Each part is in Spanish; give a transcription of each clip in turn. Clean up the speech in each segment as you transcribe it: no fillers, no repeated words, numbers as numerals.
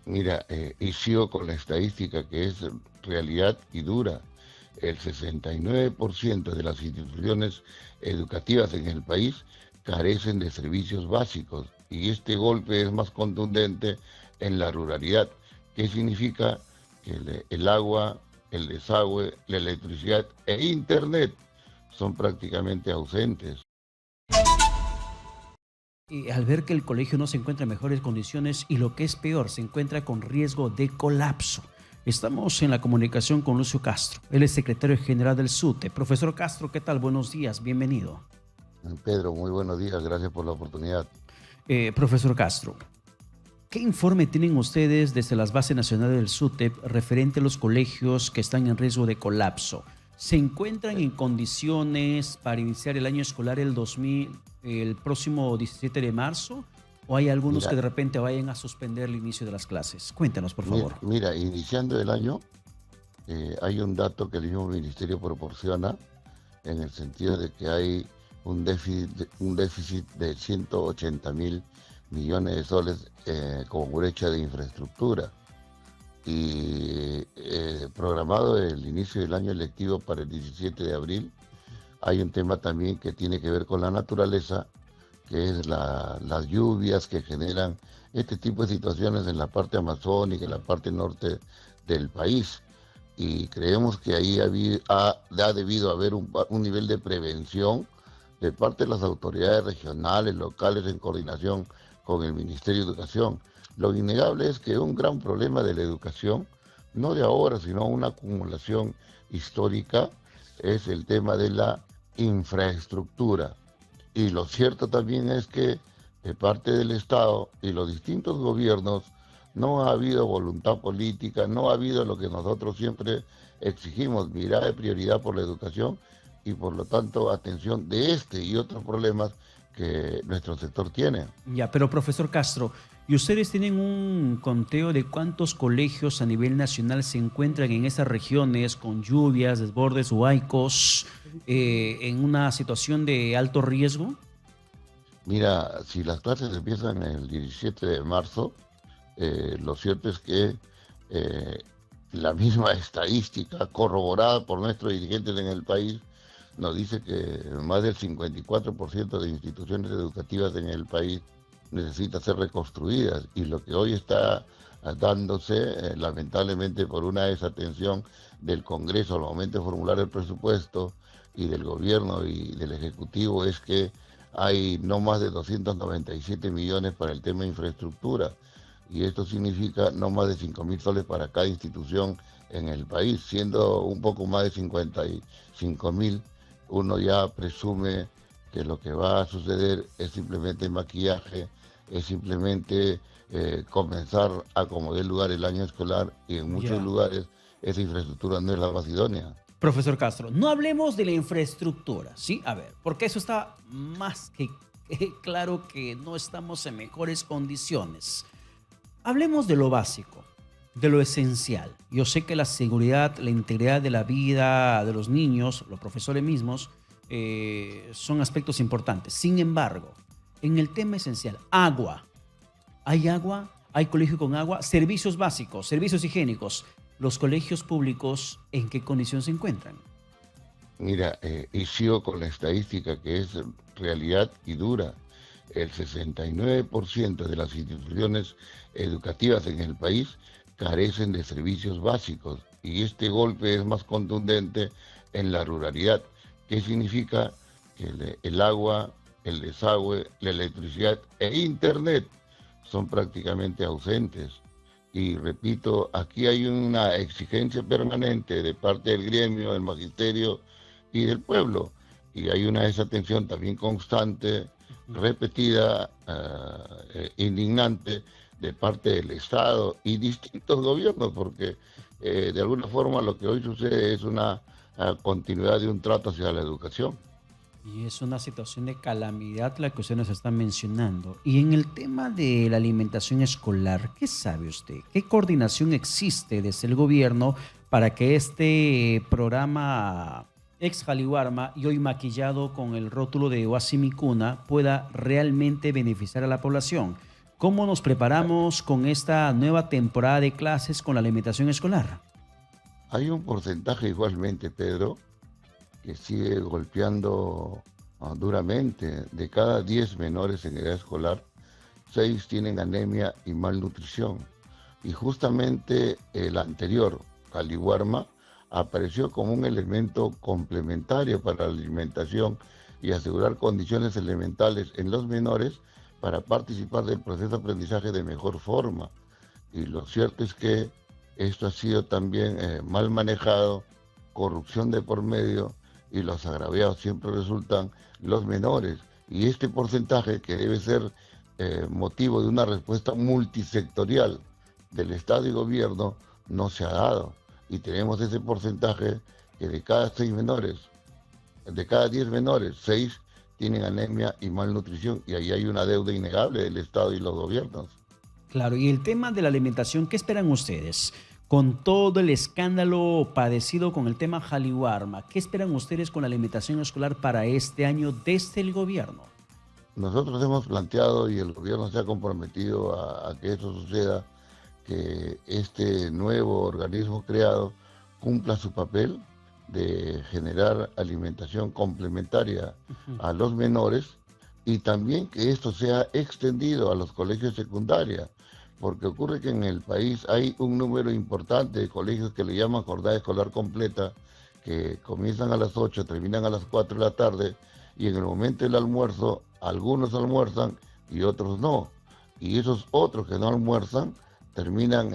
Mira, y sigo con la estadística que es realidad y dura. El 69% de las instituciones educativas en el país carecen de servicios básicos y este golpe es más contundente en la ruralidad. ¿Qué significa? Que el agua, el desagüe, la electricidad e internet son prácticamente ausentes. Y al ver que el colegio no se encuentra en mejores condiciones y lo que es peor, se encuentra con riesgo de colapso. Estamos en la comunicación con Lucio Castro, él es secretario general del SUTE. Profesor Castro, ¿qué tal? Buenos días, bienvenido. Pedro, muy buenos días, gracias por la oportunidad. Profesor Castro, ¿qué informe tienen ustedes desde las bases nacionales del SUTEP referente a los colegios que están en riesgo de colapso? ¿Se encuentran en condiciones para iniciar el año escolar el próximo 17 de marzo? ¿O hay algunos que Mira, de repente vayan a suspender el inicio de las clases? Cuéntenos, por favor. mira, iniciando el año, hay un dato que el mismo ministerio proporciona en el sentido de que hay un déficit de 180.000 millones de soles como brecha de infraestructura. Y programado el inicio del año lectivo para el 17 de abril, hay un tema también que tiene que ver con la naturaleza, que es las lluvias que generan este tipo de situaciones en la parte amazónica, en la parte norte del país. Y creemos que ahí ha debido haber un nivel de prevención de parte de las autoridades regionales, locales, en coordinación con el Ministerio de Educación. Lo innegable es que un gran problema de la educación, no de ahora, sino una acumulación histórica, es el tema de la infraestructura. Y lo cierto también es que de parte del Estado y los distintos gobiernos no ha habido voluntad política, no ha habido lo que nosotros siempre exigimos, mirada de prioridad por la educación y por lo tanto atención de este y otros problemas que nuestro sector tiene. Ya, pero profesor Castro, ¿y ustedes tienen un conteo de cuántos colegios a nivel nacional se encuentran en esas regiones con lluvias, desbordes, huaicos, en una situación de alto riesgo? Mira, si las clases empiezan el 17 de marzo, lo cierto es que eh, la misma estadística corroborada por nuestros dirigentes en el país nos dice que más del 54% de instituciones educativas en el país necesita ser reconstruidas y lo que hoy está dándose, lamentablemente por una desatención del Congreso al momento de formular el presupuesto y del gobierno y del Ejecutivo es que hay no más de 297 millones para el tema de infraestructura y esto significa no más de 5.000 soles para cada institución en el país, siendo un poco más de 55.000, uno ya presume que lo que va a suceder es simplemente maquillaje, es simplemente comenzar a como dé lugar el año escolar y en muchos Ya. lugares esa infraestructura no es la más idónea. Profesor Castro, no hablemos de la infraestructura, ¿sí? A ver, porque eso está más que claro que no estamos en mejores condiciones. Hablemos de lo básico, de lo esencial. Yo sé que la seguridad, la integridad de la vida de los niños, los profesores mismos, son aspectos importantes. Sin embargo, en el tema esencial, agua, hay colegio con agua, servicios básicos, servicios higiénicos. Los colegios públicos, ¿en qué condición se encuentran? Mira, y sigo con la estadística que es realidad y dura. El 69% de las instituciones educativas en el país carecen de servicios básicos y este golpe es más contundente en la ruralidad. ¿Qué significa? Que el agua, el desagüe, la electricidad e internet son prácticamente ausentes. Y repito, aquí hay una exigencia permanente de parte del gremio, del magisterio y del pueblo. Y hay una desatención también constante, repetida, indignante de parte del Estado y distintos gobiernos, porque de alguna forma lo que hoy sucede es una continuidad de un trato hacia la educación. Y es una situación de calamidad la que usted nos está mencionando. Y en el tema de la alimentación escolar, ¿qué sabe usted? ¿Qué coordinación existe desde el gobierno para que este programa ex Jaliwarma y hoy maquillado con el rótulo de Oasimicuna pueda realmente beneficiar a la población? ¿Cómo nos preparamos con esta nueva temporada de clases con la alimentación escolar? Hay un porcentaje igualmente, Pedro, que sigue golpeando duramente. De cada 10 menores en edad escolar, 6 tienen anemia y malnutrición. Y justamente el anterior, Caliwarma, apareció como un elemento complementario para la alimentación y asegurar condiciones elementales en los menores para participar del proceso de aprendizaje de mejor forma. Y lo cierto es que esto ha sido también mal manejado, corrupción de por medio, y los agraviados siempre resultan los menores. Y este porcentaje, que debe ser motivo de una respuesta multisectorial del Estado y Gobierno, no se ha dado. Y tenemos ese porcentaje que de cada 6 menores, de cada 10 menores, 6 tienen anemia y malnutrición, y ahí hay una deuda innegable del Estado y los gobiernos. Claro, y el tema de la alimentación, ¿qué esperan ustedes? Con todo el escándalo padecido con el tema Jaliwarma, ¿qué esperan ustedes con la alimentación escolar para este año desde el gobierno? Nosotros hemos planteado y el gobierno se ha comprometido a que eso suceda, que este nuevo organismo creado cumpla su papel de generar alimentación complementaria a los menores, y también que esto sea extendido a los colegios secundarios, porque ocurre que en el país hay un número importante de colegios que le llaman jornada escolar completa, que comienzan a las 8, terminan a las 4 de la tarde, y en el momento del almuerzo algunos almuerzan y otros no. Y esos otros que no almuerzan terminan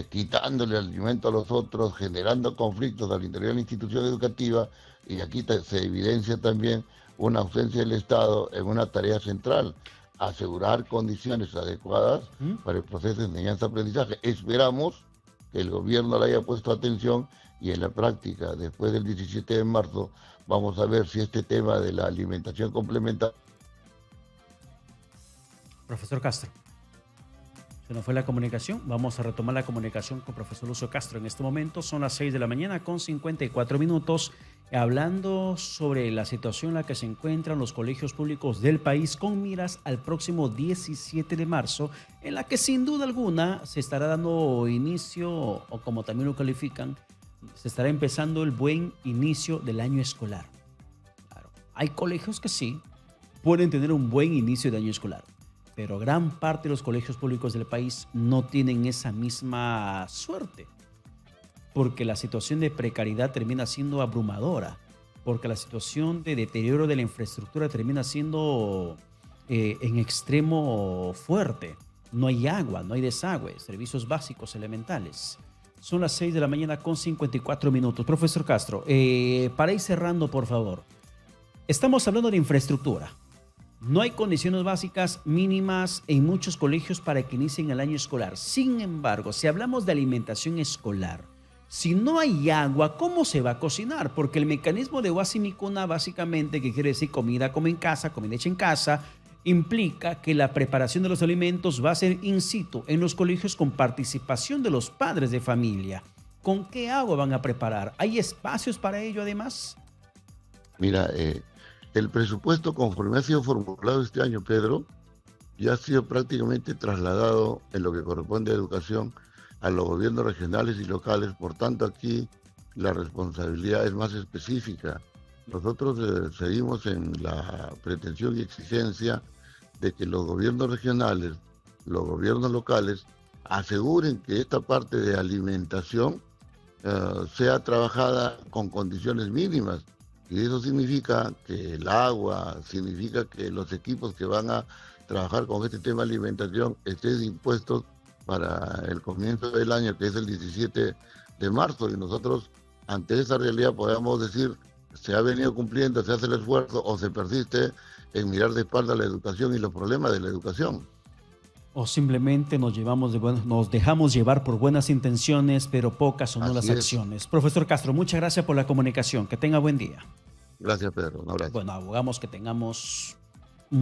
quitándole alimento a los otros, generando conflictos al interior de la institución educativa, y aquí se evidencia también una ausencia del Estado en una tarea central: asegurar condiciones adecuadas para el proceso de enseñanza-aprendizaje. Esperamos que el gobierno le haya puesto atención, y en la práctica, después del 17 de marzo, vamos a ver si este tema de la alimentación complementaria... Profesor Castro, se nos fue la comunicación. Vamos a retomar la comunicación con profesor Lucio Castro. En este momento son las 6 de la mañana con 54 minutos, hablando sobre la situación en la que se encuentran los colegios públicos del país con miras al próximo 17 de marzo, en la que sin duda alguna se estará dando inicio, o como también lo califican, se estará empezando el buen inicio del año escolar. Claro, hay colegios que sí pueden tener un buen inicio de año escolar, pero gran parte de los colegios públicos del país no tienen esa misma suerte, porque la situación de precariedad termina siendo abrumadora, porque la situación de deterioro de la infraestructura termina siendo en extremo fuerte. No hay agua, no hay desagüe, servicios básicos elementales. Son las 6 de la mañana con 54 minutos. Profesor Castro, para ir cerrando, por favor, estamos hablando de infraestructura. No hay condiciones básicas mínimas en muchos colegios para que inicien el año escolar. Sin embargo, si hablamos de alimentación escolar, si no hay agua, ¿cómo se va a cocinar? Porque el mecanismo de Huasimicuna, básicamente, que quiere decir comida come en casa, comida hecha en casa, implica que la preparación de los alimentos va a ser in situ en los colegios con participación de los padres de familia. ¿Con qué agua van a preparar? ¿Hay espacios para ello además? Mira, el presupuesto, conforme ha sido formulado este año, Pedro, ya ha sido prácticamente trasladado en lo que corresponde a educación a los gobiernos regionales y locales. Por tanto, aquí la responsabilidad es más específica. Nosotros seguimos en la pretensión y exigencia de que los gobiernos regionales, los gobiernos locales, aseguren que esta parte de alimentación sea trabajada con condiciones mínimas. Y eso significa que el agua, significa que los equipos que van a trabajar con este tema de alimentación estén dispuestos para el comienzo del año, que es el 17 de marzo. Y nosotros, ante esa realidad, podemos decir: se ha venido cumpliendo, se hace el esfuerzo, o se persiste en mirar de espalda la educación y los problemas de la educación. O simplemente nos dejamos llevar por buenas intenciones, pero pocas o no las acciones. Profesor Castro, muchas gracias por la comunicación. Que tenga buen día. Gracias, Pedro. Un abrazo. Bueno, abogamos que tengamos